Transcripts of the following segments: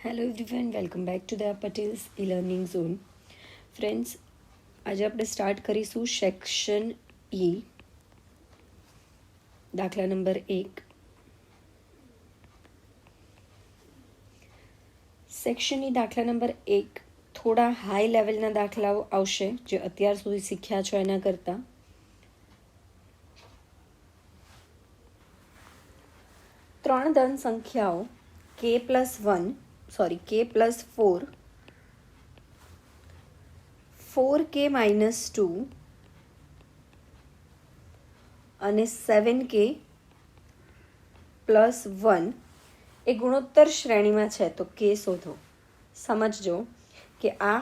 Hello everyone, welcome back to the Patels e learning zone. Friends, આજે આપણે start કરીશું section E, દાખલા number 1. Section E દાખલા number 1 થોડા હાઈ લેવલના દાખલાઓ આવશે જે અત્યાર સુધી શીખ્યા છો એના કરતાં. ત્રણ ધન સંખ્યાઓ k+4, 4k - 2 અને 7k + 1 એ ગુણોત્તર શ્રેણીમાં છે. તો કે શોધો. સમજજો કે આ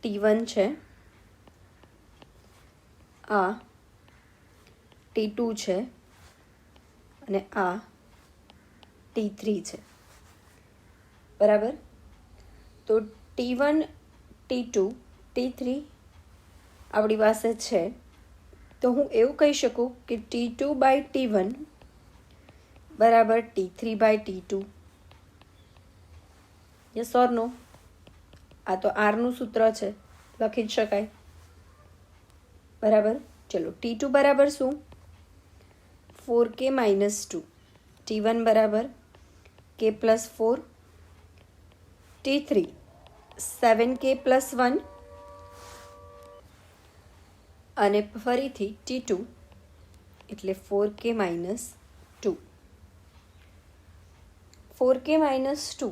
T1 છે, આ T2 છે અને આ T3 છે. બરાબર. તો T1, T2, T3 આપણી પાસે છે. તો હું એવું કહી શકું કે T2/T1 બરાબર T3/T2. યસ ઓર નો? આ તો આરનું સૂત્ર છે, લખી જ શકાય. બરાબર. ચલો, T2 બરાબર શું? 4k - 2. T1 બરાબર k+4, T3 7k + 1 અને ફરીથી T2 એટલે 4k - 2. 4k - 2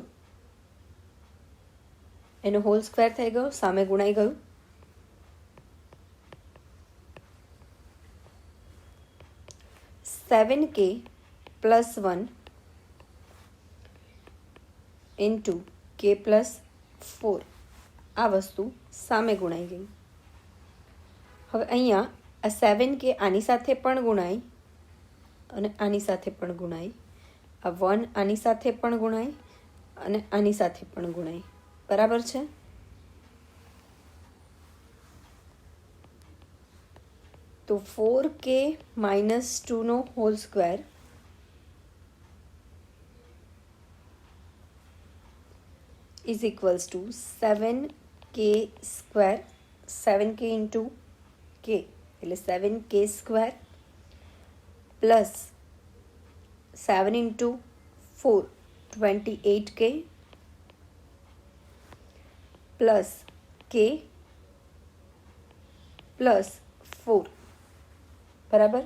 એનો હોલ સ્ક્વેર થઈ ગયો, સામે ગુણાઈ ગયું. (7k + 1 × k + 4) આ વસ્તુ સામે ગુણાઈ ગઈ. હવે અહીંયા આ 7k આની સાથે પણ ગુણાય અને આની સાથે પણ ગુણાય. આ 1 આની સાથે પણ ગુણાય અને આની સાથે પણ ગુણાય. બરાબર છે? તો 4k - 2 નો whole square is equals to 7k square, 7k × k એટલે 7k square plus 7 × 4 28k plus k plus 4. બરાબર.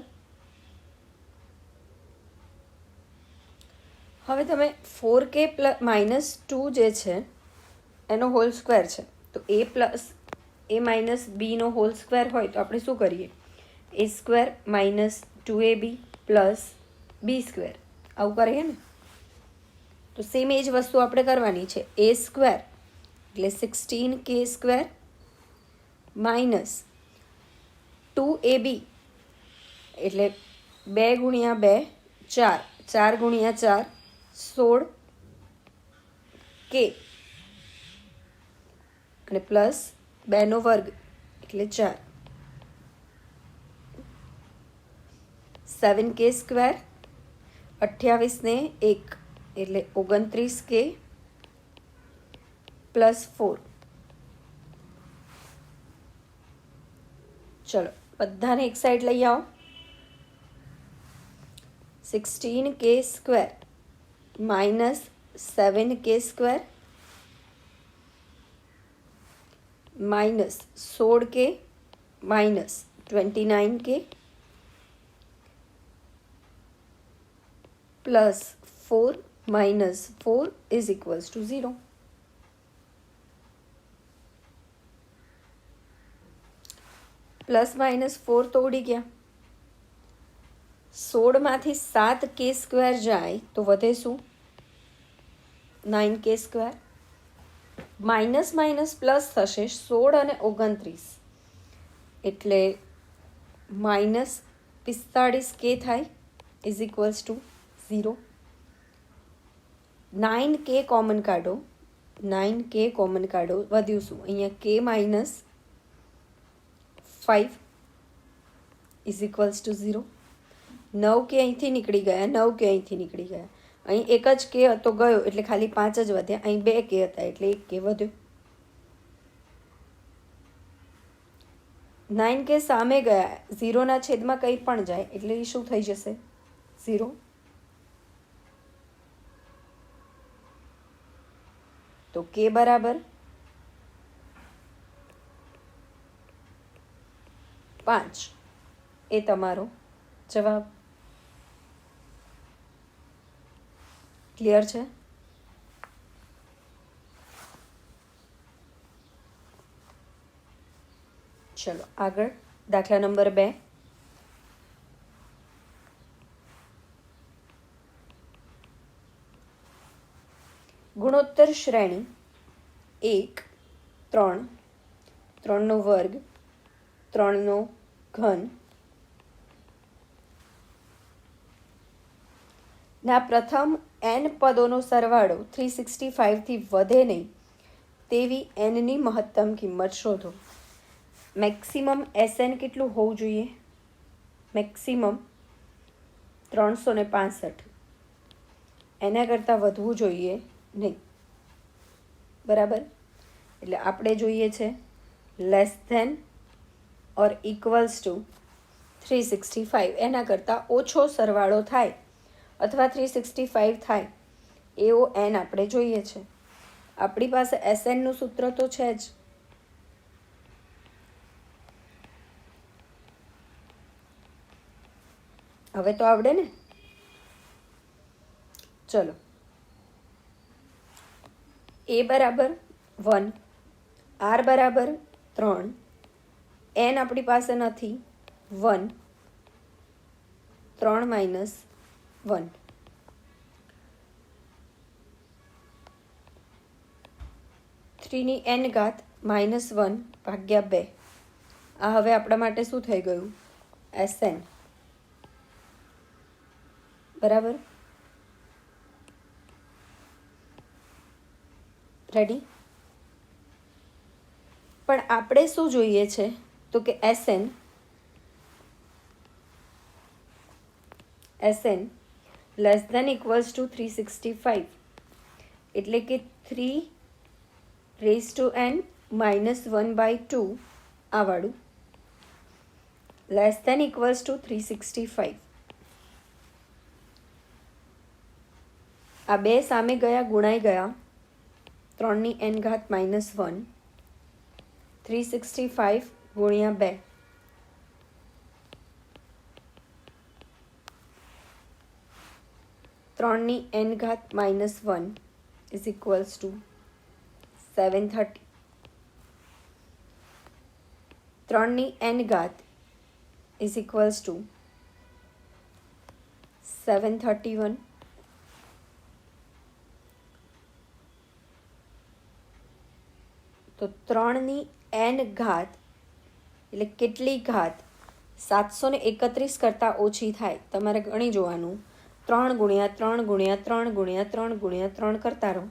હવે તમે 4k - 2 જે છે એનો હોલ સ્ક્વેર છે, તો a - b નો હોલ સ્ક્વેર હોય તો આપણે શું કરીએ? a² - 2ab + b². આવું કરીએ ને? તો સેમ એ જ વસ્તુ આપણે કરવાની છે. a² એટલે 16k² - 2ab એટલે 2 × 2 4, 4 × 4 16k અને પ્લસ 2 નો વર્ગ એટલે 4. 7k² 28 ને 1 એટલે 29k + 4. ચલો, બધાને એક સાઈડ લઈ આવો. 16k² - 7k² - 16k - 29k + 4 - 4 = 0. +- 4 તો ઉડી ગયા. 16માંથી 7k² જાય તો વધે શું? 9k². માઇનસ પ્લસ થશે, 16 અને 29 એટલે -45k થાય = 0. 9k કોમન કાઢો, 9k કોમન કાઢો, વધ્યું શું? અહીંયા k - 5 = 0. 9k અહીંથી નીકળી ગયા, 9k અહીંથી નીકળી ગયા. અહીં એક જ કે હતો ગયો એટલે ખાલી 5 જ વધ્યા. અહીં 2 કે હતા એટલે 1 કે વધ્યો. 9 કે સામે ગયા, 0ના છેદમાં કંઈ પણ જાય એટલે એ શું થઈ જશે? 0. તો કે બરાબર 5 એ તમારો જવાબ. ક્લિયર છે? ચલો આગળ દાખલા નંબર 2. ગુણોત્તર શ્રેણી 1, 3, 3નો વર્ગ, 3નો ઘન ના પ્રથમ n પદોનો સરવાળો 365થી વધે નહીં તેવી nની મહત્તમ કિંમત શોધો. મેક્સિમમ SN કેટલું હોવું જોઈએ? મેક્સિમમ 365. એના કરતાં વધવું જોઈએ નહીં. બરાબર? એટલે આપણે જોઈએ છે less than or equals to 365. એના કરતાં ઓછો સરવાળો થાય અથવા 365 થાય એવો n આપણે જોઈએ છે. આપણી પાસે SNનું સૂત્ર તો છે જ. હવે તો આવડે ને? ચલો. A બરાબર 1, R બરાબર 3, n આપણી પાસે નથી 1, 3 માઇનસ 1. થ્રીની n ઘાત -1 ભાગ્યા 2. આ હવે આપણા માટે શું થઈ ગયું? SN. બરાબર? રેડી? પણ આપણે શું જોઈએ છે તો કે SN less than equals to 365 એટલે કે 3n -1/2 આ વાળું લેસ ધેન ઇક્વલ્સ ટુ 365. આ બે સામે ગયા ગુણાઈ ગયા. 3ની n ઘાત -1, 365 ગુણ્યા 2. ત્રણની n ઘાત -1 ઇઝ ઇક્વલ્સ ટુ 730. 3ની n ઘાત ઇઝ ઇક્વલ્સ ટુ 731. તો 3ની n ઘાત એટલે કેટલી ઘાત 731 કરતાં ઓછી થાય? તમારે ગણી જોવાનું. 3 ગુણ્યા 3 ગુણ્યા 3 ગુણ્યા 3 ગુણ્યા 3 કરતા રહો.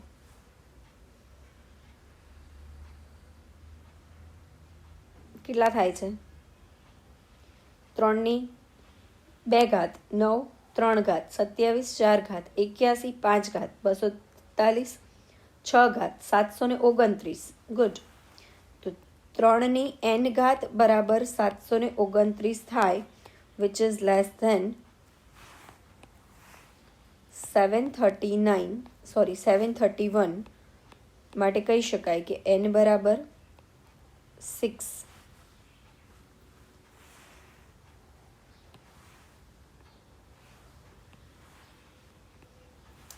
કેટલા થાય છે? 3ની 2 ઘાત 9, 3 ઘાત 27, 4 ઘાત 81, 5 ઘાત 243, 6 ઘાત 729. ગુડ. તો 3ની n ઘાત બરાબર 729 થાય વિચ ઇઝ લેસ ધેન 731 માટે કહી શકાય કે n બરાબર 6.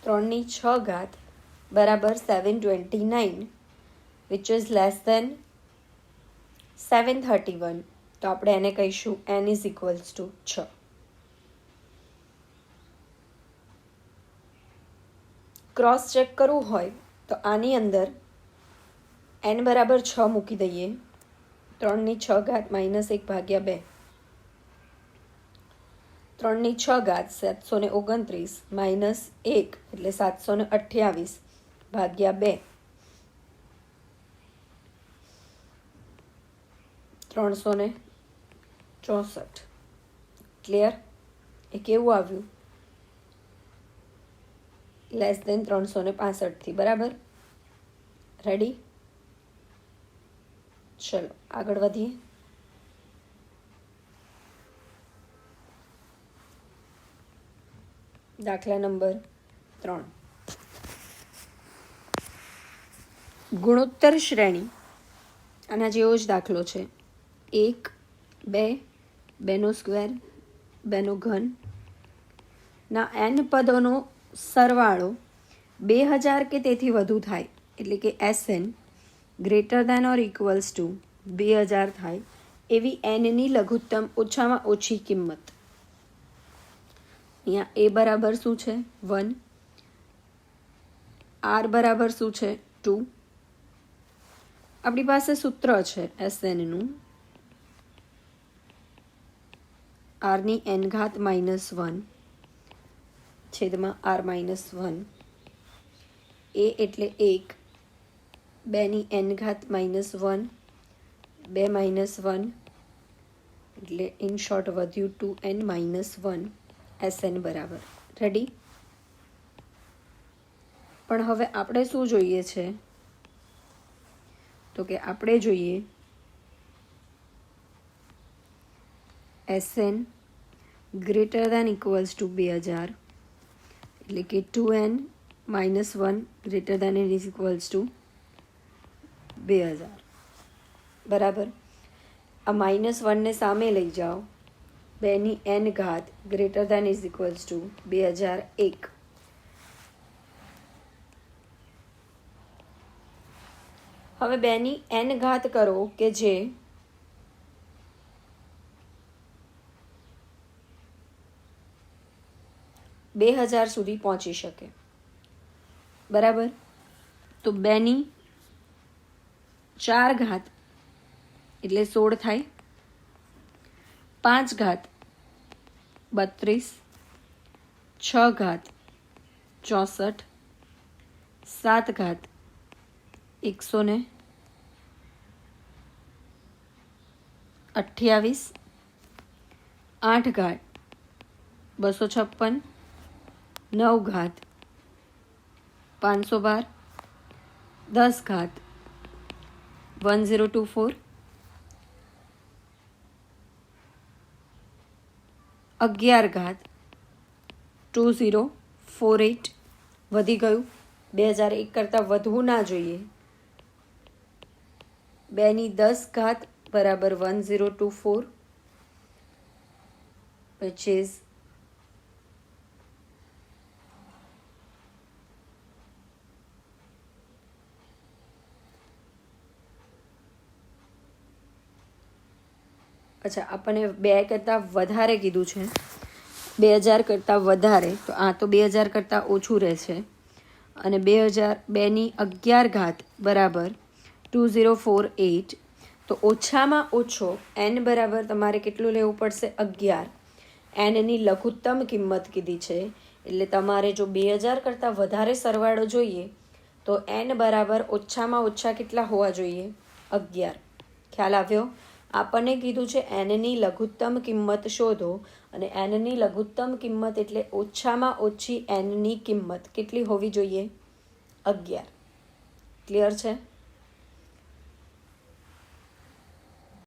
ત્રણની 6 ઘાત બરાબર 729 વિચ ઇઝ લેસ ધેન 731. તો આપણે એને કહીશું n is equals to 6. Cross check કરવું હોય તો આની અંદર n બરાબર 6 મૂકી દઈએ. 3ની 6 ઘાત -1 ભાગ્યા 2. 3ની 6 ઘાત 729 -1 એટલે 728 ભાગ્યા 2. 364. ક્લિયર? એ કેવું આવ્યું? લેસ દેન 365થી. બરાબર? રેડી? ચલો આગળ વધીએ. દાખલા નંબર 3. ગુણોત્તર શ્રેણી. આના જેવો જ દાખલો છે. 1, 2, 2નો સ્ક્વેર, 2નો ઘન ના n પદોનો સરવાળો 2000 કે તેથી વધુ થાય, એટલે કે SN ગ્રેટર દેન ઓર ઇક્વલ્સ ટુ 2000 થાય એવી nની લઘુત્તમ ઓછામાં ઓછી કિંમત. અહીંયા a બરાબર શું છે? 1. r બરાબર શું છે? 2. આપણી પાસે સૂત્ર છે SNનું, r ની n ઘાત -1 છેદમાં r -1. a એટલે 1, 2ની n ઘાત -1, 2 -1 એટલે ઇન શોર્ટ વધ્યું 2n -1 SN બરાબર. રેડી? પણ હવે આપણે શું જોઈએ છે? તો કે આપણે જોઈએ SN greater than equals to 2000, એટલે કે 2n -1 greater than is equals to 2000. બરાબર? આ -1ને સામે લઈ જાઓ. 2ની n ઘાત greater than is equals to 2001. હવે 2ની n ઘાત કરો કે જે બે 2000 સુધી પહોંચી શકે. બરાબર? તો 2ની 4 ઘાત એટલે 16 થાય, 5 ઘાત 32, 6 ઘાત 64, 7 ઘાત 128, 8 ઘાત 256, 9 ઘાત 512, 10 ઘાત 1024, 11 ઘાત 2048. વધી ગયું. 2001 કરતાં વધવું ના જોઈએ. 2ની 10 ઘાત બરાબર 1024, which is અચ્છા આપણને 2 કરતાં વધારે કીધું છે, 2000 કરતાં વધારે, તો આ તો 2000 કરતાં ઓછું રહેશે. અને 2ની 11 ઘાત બરાબર 2048. તો ઓછામાં ઓછો n બરાબર તમારે કેટલું લેવું પડશે? 11. nની લઘુત્તમ કિંમત કીધી છે, એટલે તમારે જો 2000 કરતાં વધારે સરવાળો જોઈએ તો n બરાબર ઓછામાં ઓછા કેટલા હોવા જોઈએ? 11. ખ્યાલ આવ્યો? આપણને કીધું છે nની લઘુત્તમ કિંમત શોધો, અને nની લઘુત્તમ કિંમત એટલે ઓછામાં ઓછી nની કિંમત કેટલી હોવી જોઈએ? 11. ક્લિયર છે?